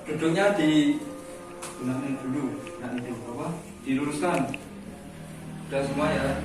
Duduknya di gunain dulu, nah itu apa? Diluruskan. Sudah semua ya.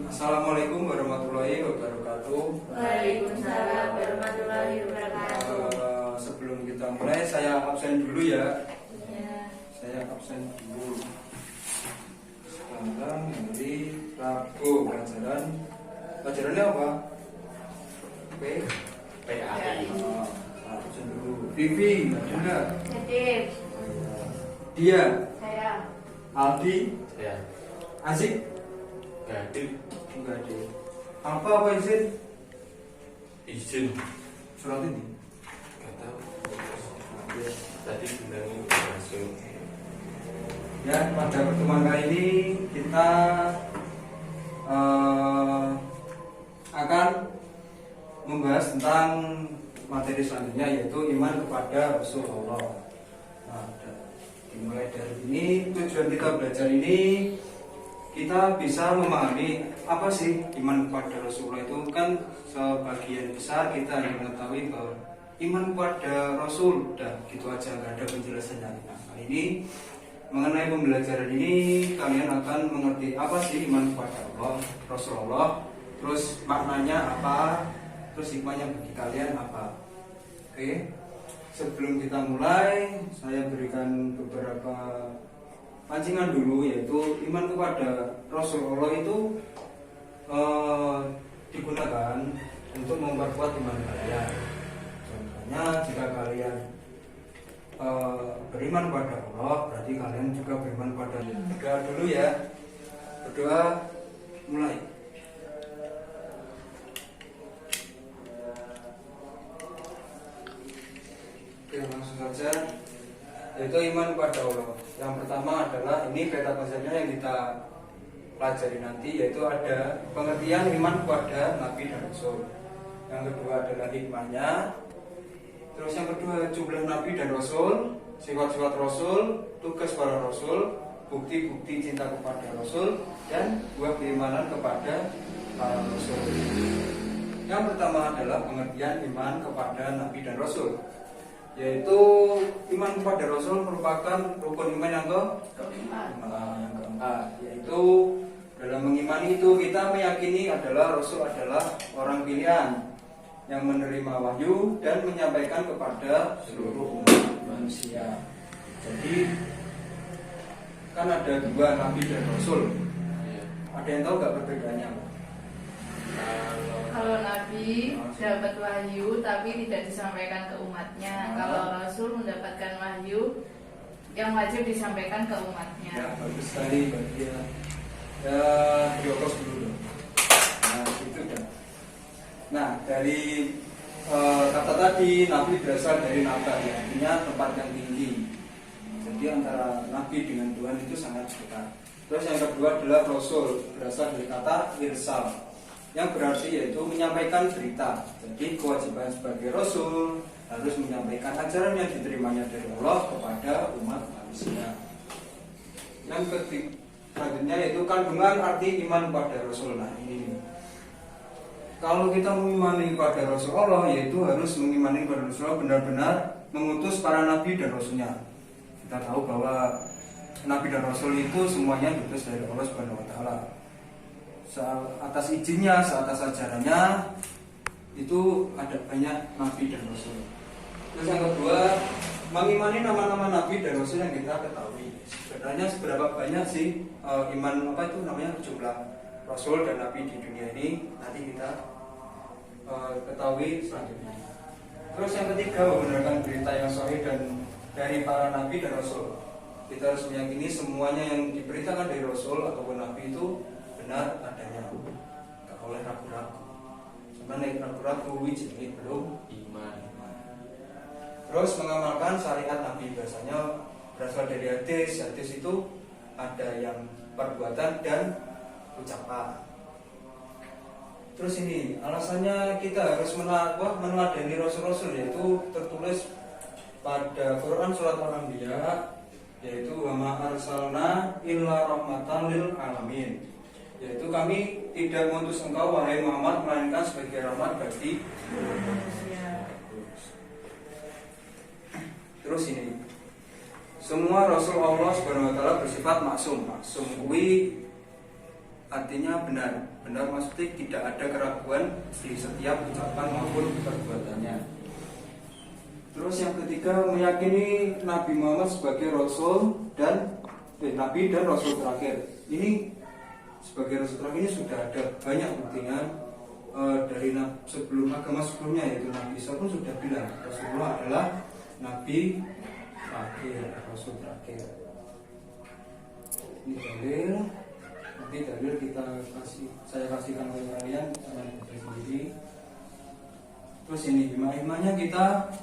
Assalamualaikum warahmatullahi wabarakatuh. Waalaikumsalam warahmatullahi wabarakatuh. Sebelum kita mulai, saya absen dulu ya. Ya. Saya absen dulu. Sekarang hari Rabu pelajarannya apa? PAI. Absen dulu. Vivi, ada? Hadir. Dia, Saya. Aldi, Ya, Asik, hadir enggak ada. Apa izin? izin. Surat ini. Gak tahu. Tadi bilangnya udah masuk. Ya, pada pertemuan kali ini kita akan membahas tentang materi selanjutnya, yaitu iman kepada Rasulullah. Nah, dimulai dari ini, tujuan kita belajar ini kita bisa memahami apa sih iman kepada Rasulullah itu. Kan sebagian besar kita yang mengetahui bahwa iman kepada Rasul udah gitu aja, nggak ada penjelasannya. Nah, kali ini mengenai pembelajaran ini kalian akan mengerti apa sih iman kepada Allah, Rasulullah, terus maknanya apa, terus hikmahnya bagi kalian apa. Oke, sebelum kita mulai, saya berikan beberapa pancingan dulu, yaitu iman kepada Rasulullah itu digunakan untuk memperkuat iman kalian. Contohnya, jika kalian beriman pada Allah, berarti kalian juga beriman pada berdoa dulu ya. Berdoa mulai. Oke, langsung saja. Yaitu iman kepada Allah. Yang pertama adalah, ini peta konsepnya yang kita pelajari nanti, yaitu ada pengertian iman kepada Nabi dan Rasul. Yang kedua adalah hikmahnya. Terus yang kedua, jumlah Nabi dan Rasul, sifat-sifat Rasul, tugas para Rasul, bukti-bukti cinta kepada Rasul, dan buah keimanan kepada para Rasul. Yang pertama adalah pengertian iman kepada Nabi dan Rasul, yaitu iman kepada Rasul merupakan rukun iman yang keempat, yaitu dalam mengimani itu kita meyakini adalah Rasul adalah orang pilihan yang menerima wahyu dan menyampaikan kepada seluruh umat manusia. Jadi kan ada dua Nabi dan Rasul. Ada yang tahu gak perbedaannya? Kalau Nabi dapat wahyu tapi tidak disampaikan ke umatnya. Kalau Rasul mendapatkan wahyu yang wajib disampaikan ke umatnya. Ya, bagus sekali berarti ya. Ya, diokos dulu. Nah, itu kan. Nah, dari kata tadi, Nabi berasal dari nabah, ya, artinya tempat yang tinggi. Jadi antara Nabi dengan Tuhan itu sangat dekat. Terus yang kedua adalah Rasul, berasal dari kata irsal, yang berarti yaitu menyampaikan berita. Jadi kewajiban sebagai Rasul harus menyampaikan ajaran yang diterimanya dari Allah kepada umat manusia. Yang ketiga selanjutnya yaitu kandungan arti iman pada Rasul. Nah, ini kalau kita mengimani pada Rasulullah, yaitu harus mengimani pada Rasulullah benar-benar mengutus para Nabi dan Rasulnya. Kita tahu bahwa Nabi dan Rasul itu semuanya diutus dari Allah Subhanahu Wa Taala. Atas izinnya, atas ajarannya itu ada banyak Nabi dan Rasul. Terus yang kedua, mengimani nama-nama Nabi dan Rasul yang kita ketahui. Sebenarnya seberapa banyak sih iman apa itu namanya jumlah Rasul dan Nabi di dunia ini, nanti kita ketahui selanjutnya. Terus yang ketiga, membenarkan berita yang sahih dan dari para Nabi dan Rasul. Kita harus meyakini semuanya yang diberitakan dari Rasul ataupun Nabi itu benar adanya, tak boleh ragu-ragu. Sebenarnya ragu-ragu jadi belum Iman. Terus mengamalkan syariat Nabi, biasanya berasal dari hadis. Hadis itu ada yang perbuatan dan ucapan. Terus ini alasannya kita harus meneladani Rasul-Rasul, yaitu tertulis pada Quran surat Al-Anbiya, yaitu wa ma arsalna illa rahmatan lil alamin, yaitu kami tidak mengutus engkau wahai Muhammad melainkan sebagai rahmat bagi manusia. semua Rasul Allah Subhanahu wa taala bersifat maksum. Maksum kuwi artinya benar. Benar maksudnya tidak ada keraguan di setiap ucapan maupun perbuatannya. Terus yang ketiga, meyakini Nabi Muhammad sebagai Rasul dan Nabi dan Rasul terakhir. Ini sebagai Rasul terakhir ini sudah ada banyak buktinya dari sebelum agama sebelumnya, yaitu Nabi Isa pun sudah bilang Rasulullah adalah Nabi terakhir, Rasul terakhir. Ini dalil. Nanti dalil saya kasihkan ke kalian sendiri. Terus ini hikmahnya kita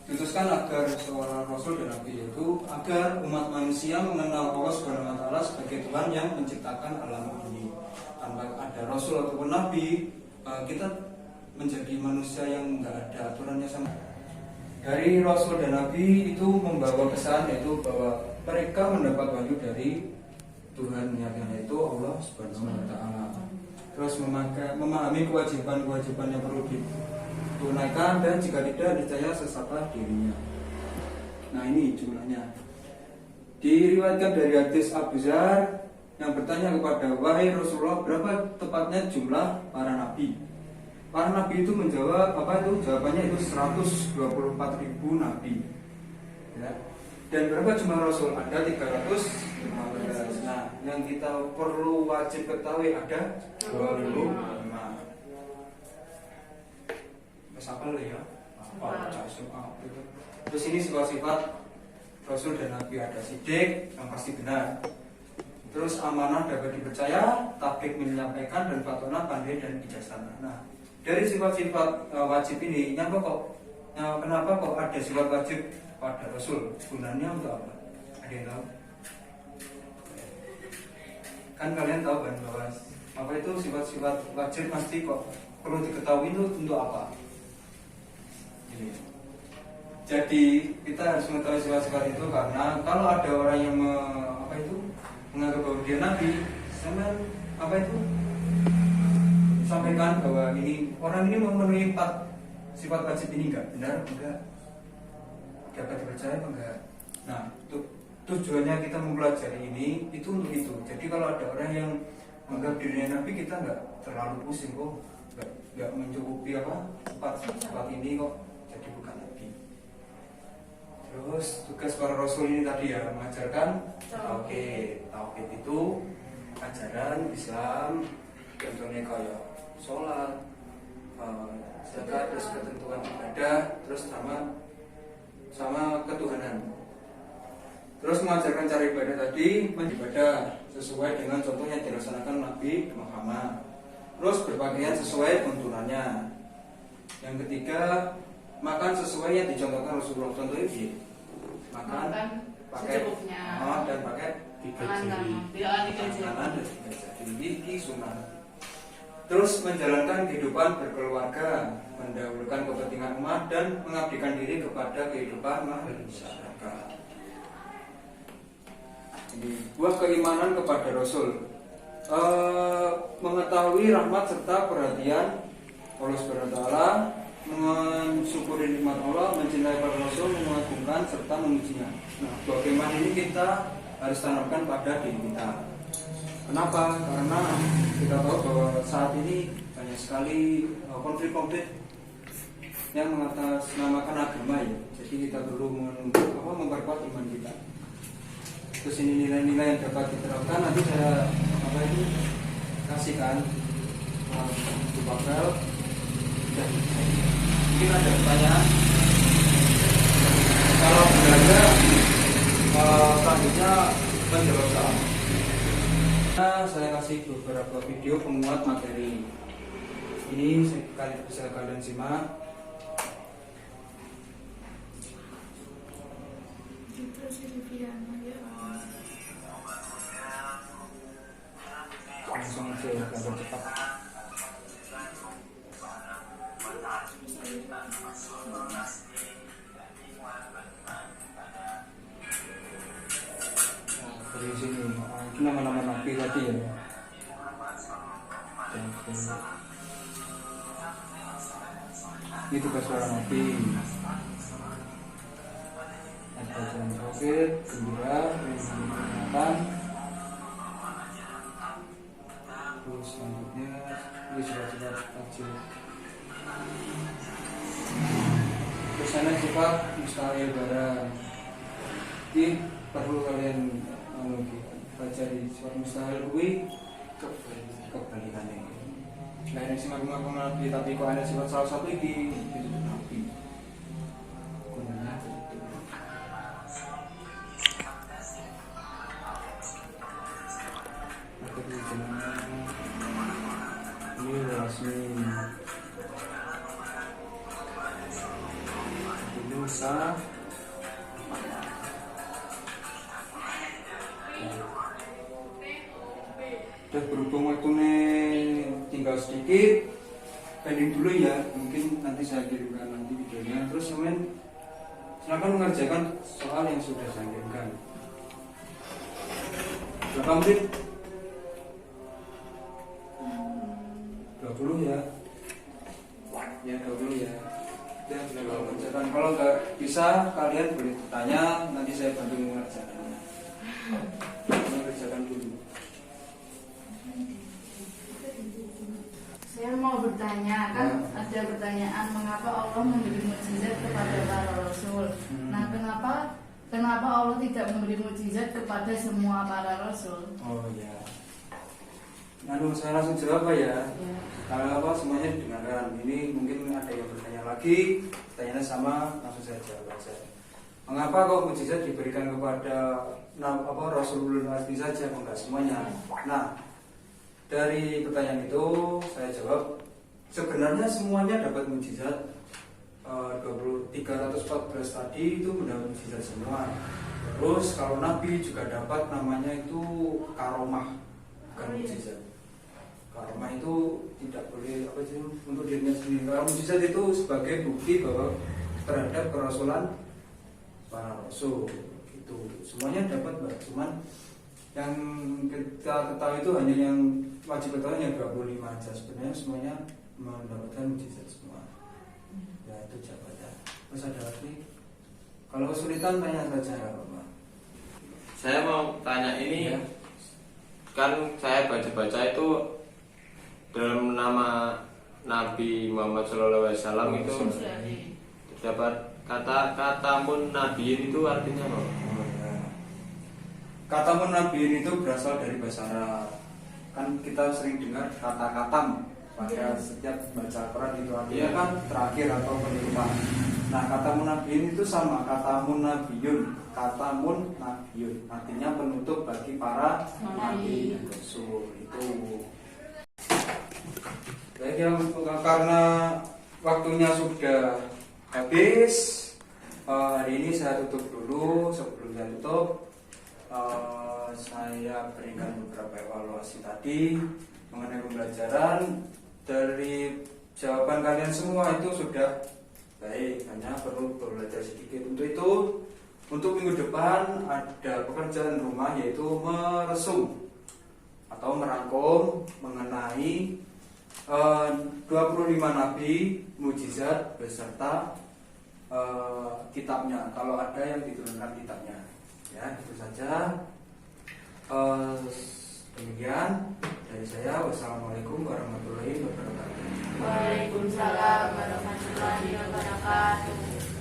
diutuskan agar seorang Rasul dan Nabi, yaitu agar umat manusia mengenal Allah Subhanahu wa taala sebagai Tuhan yang menciptakan alam ini. Tanpa ada Rasul ataupun Nabi, kita menjadi manusia yang enggak ada aturannya sama. Dari Rasul dan Nabi itu membawa pesan, yaitu bahwa mereka mendapat wahyu dari Tuhan, yaitu Allah Subhanahu wa taala. Terus memahami kewajiban-kewajiban yang perlu ditunaikan, dan jika tidak niscaya sesatlah dirinya. Nah, ini jumlahnya. Diriwayatkan dari hadis Abu Dzar yang bertanya kepada, wahai Rasulullah, berapa tepatnya jumlah para nabi? Para nabi itu menjawab, jawabannya itu 124.000 nabi. Ya. Dan berapa jumlah Rasul? Ada 315. Nah, yang kita perlu wajib ketahui ada 25. Apa ya? Terus ini sifat-sifat Rasul dan Nabi, ada sidik yang pasti benar. Terus amanah dapat dipercaya, tablik menyampaikan, dan fatona pandai dan bijaksana. Nah, dari sifat-sifat wajib ini, kenapa kok ada sifat wajib pada Rasul? Gunanya untuk apa? Ada yang tahu? Kan kalian tahu kan bahwa apa itu sifat-sifat wajib pasti kok perlu diketahui itu untuk apa? Jadi kita harus mengetahui sifat-sifat itu karena kalau ada orang yang menganggap bahwa dia nabi, sampaikan bahwa ini orang ini memenuhi 4 sifat wajib ini, enggak dapat dipercaya apa enggak. Nah, tujuannya kita mempelajari ini itu untuk itu. Jadi kalau ada orang yang menganggap dirinya nabi, kita enggak terlalu pusing kok, enggak mencukupi 4 sifat ini kok jadi bukan nabi. Terus tugas para Rasul ini tadi ya, mengajarkan tauhid itu ajaran Islam, contohnya kayak sholat, zakat, terus ketentuan ibadah, terus sama ketuhanan. Terus mengajarkan cara ibadah tadi, beribadah sesuai dengan contoh yang dilaksanakan Nabi Muhammad. Terus berpakaian sesuai tuntunannya. Yang ketiga, makan sesuai yang dicontohkan Rasulullah. Contohnya makan pakai dan pakai 3 jari. Ini sunnah. Terus menjalankan kehidupan berkeluarga, mendahulukan kepentingan umat, dan mengabdikan diri kepada kehidupan masyarakat. Ini buah keimanan kepada Rasul, mengetahui rahmat serta perhatian Allah Subhanahu wa taala, mensyukuri nikmat Allah, mencintai para Rasul, mengagungkan serta memujinya. Nah, buah keimanan ini kita harus tanamkan pada diri kita. Kenapa? Karena kita tahu bahwa saat ini banyak sekali konflik-konflik yang mengatasnamakan agama ya. Jadi kita perlu memperkuat iman kita. Terus ini nilai-nilai yang dapat diterapkan nanti saya kasihkan di papel. Dan mungkin ada pertanyaan. Kalau berada selanjutnya menjawab soal. Saya kasih beberapa video penguat materi ini, bisa kalian simak. Langsung aja ya, gambar cepat. Dari sini, itu nama-nama nabi tadi ya. Ini tugas para nabi. Ada bacaan tauhid, gembira, peringatan. Terus selanjutnya ini sifat-sifat tajil. Terus ada sifat mustahil barang. Ini perlu kalian baca di sifat mustahil kuwi kebalikannya. Nah ini sifat mengaku nabi, tapi kok ada sifat salah satu ini itu nabi. Gunanya itu. Ini rasmi. Ini usah. Udah berhubung waktunya tinggal sedikit, pending dulu ya, mungkin nanti saya kirimkan nanti videonya. Terus teman silakan mengerjakan soal yang sudah saya kirimkan. Berapa menit? 20 ya. Ya 20 ya. Ya kalau mengerjakan, kalau nggak bisa kalian boleh bertanya, nanti saya bantu mengerjakannya. Mengerjakan dulu. Saya mau bertanya, kan ada pertanyaan mengapa Allah memberi mukjizat kepada para rasul. Nah, kenapa Allah tidak memberi mukjizat kepada semua para rasul? Oh ya. Lalu saya langsung jawab ya. Ya. Kalau apa semuanya didengarkan. Ini mungkin ada yang bertanya lagi, pertanyaannya sama, langsung saya jawab aja. Mengapa kok mukjizat diberikan kepada Rasulul Azmi saja, enggak semuanya? Nah, dari pertanyaan itu saya jawab, sebenarnya semuanya dapat mukjizat. 314 tadi itu mendapat mukjizat semua. Terus kalau Nabi juga dapat, namanya itu karomah, bukan mukjizat. Karomah itu tidak boleh untuk dirinya sendiri. Kalau mukjizat itu sebagai bukti bahwa terhadap kerasulan para rasul. Itu semuanya dapat, Mbak. Cuman yang kita ketahui itu hanya yang wajib ketahui yang 25 aja. Sebenarnya semuanya mendapatkan mukjizat semua. Ya itu jabatan. Terus ada lagi. Kalau kesulitan tanya saja ya Bapak. Saya mau tanya ini, Ya. Kan saya baca-baca itu dalam nama Nabi Muhammad SAW itu terdapat kata nabiin itu artinya apa? Oh, ya. Kata nabiin itu berasal dari bahasa Arab. Kan kita sering dengar kata katam pada setiap baca Quran itu artinya kan terakhir atau penutupan. Nah, kata nabiin itu sama kata nabiyun. Kata nabiyun artinya penutup bagi para nabi dan rasul itu. Baik ya, karena waktunya sudah habis, hari ini saya tutup dulu. Sebelum saya tutup, saya berikan beberapa evaluasi tadi mengenai pembelajaran. Dari jawaban kalian semua itu sudah baik, hanya perlu belajar sedikit. Untuk itu, untuk minggu depan ada pekerjaan rumah, yaitu meresum atau merangkum mengenai 25 nabi, mukjizat beserta kitabnya, kalau ada yang diturunkan kitabnya. Ya, itu saja. Demikian dari saya. Wassalamualaikum warahmatullahi wabarakatuh. Waalaikumsalam warahmatullahi wabarakatuh.